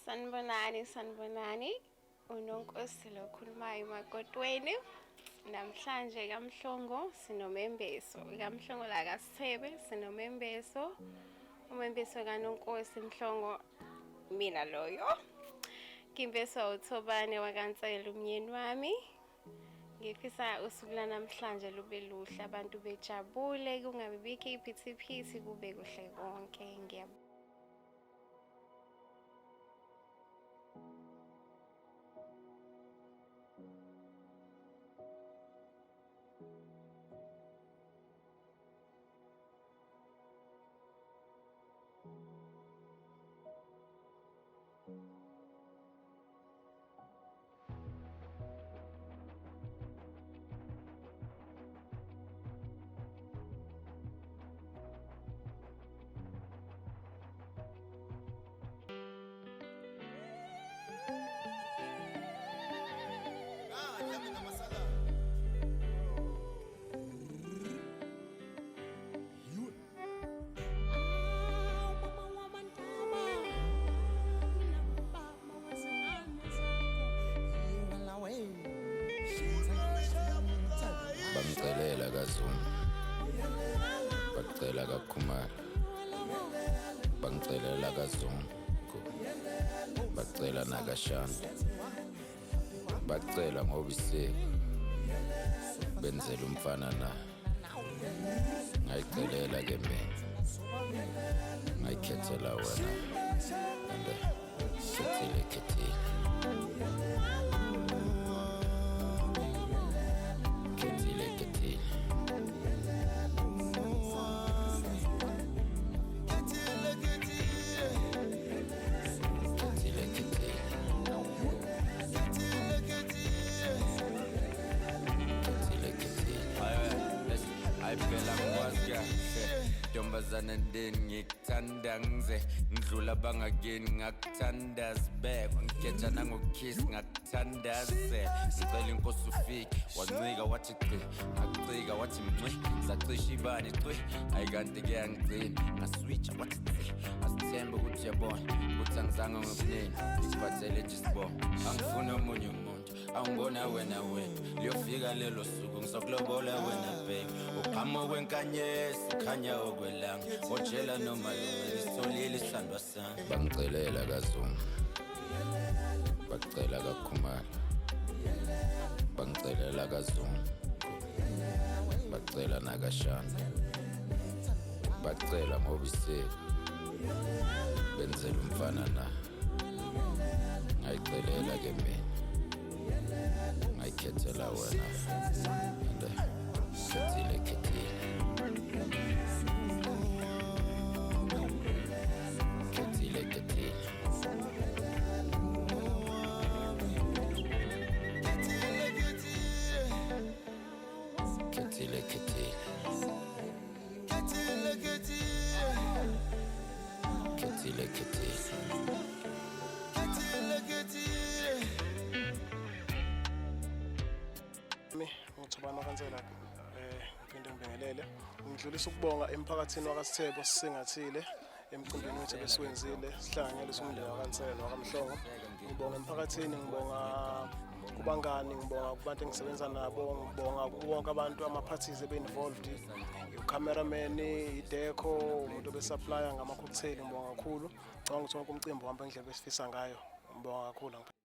Sanibonani. Unonkosi lo khulumayo emakotweni. Namhlanje kaMhlongo sinomembeso. kaMhlongo la kaSithebe sinomembeso. Umembeso kaNonkosi Mhlongo mina loyo. Ngimbeso uThobani wakaNtsela umyeni wami. Ngifisa usuku lanamhlanje lube luhle, abantu bejabule, kungabe bikho iphithiphithi, kube kuhle konke. Ngiyabonga. Bangcelela kaZuma, bacela kaKhumalo, bangcelela kaZuma, bacela nakaShanda, bacela ngobiseki, benzela umfana na, ngayicelela ke mina, ngayikhethela wena, ande khethile. Phela ngikwazi kahle ntombazana ndeni ngikuthanda ngize ngidlula bangakini ngakuthanda zibekwa ngikhetha nangokukiss ngakuthandaze ngicela inkosi ufike wancika wathi qi ngakucika wathi mncwi sacisha ibani cwi ayikanti ke yangigcina ngaswitcha wathi qi asithembe ukuthi yabona ukuthi angizange ngobunini ngiphathele nje isibongo angifuni omunye umuntu angibona wena liyofika lelo suku ngizokulobola wena baby uqhamuka kwenkanyezi khanya okwelanga ojela noma lisitholile isandwa sami bangcelela kaZuma, bacela kaKhumalo, bangcelela kaZuma, bacela nakaShanda, bacela ngobiseki, benzela umfana na, ngayicelela ke mina, ngayikhethela wena, ande khethile. Thobani wakaNtsela ngiphinde ngibingelele ngidlulisa ukubonga emphakathini wakaSithebe sisingathile emcimbini wethu besiwenzile sihlanganyele somndeni wakaNtsela wakaMhlongo. Ngibonga emphakathini, ngibonga kubangani, ngibonga kubantu engisebenza nabo, ngibonga bonke abantu ama-parties ebe-involved, i-cameraman, i-deco, umuntu obesupplya ngama-cocktail. Ngibonga kakhulu, ngicabanga ukuthi wonke umcimbi uhamba ngendlela besifisa ngayo. Ngibonga kakhulu.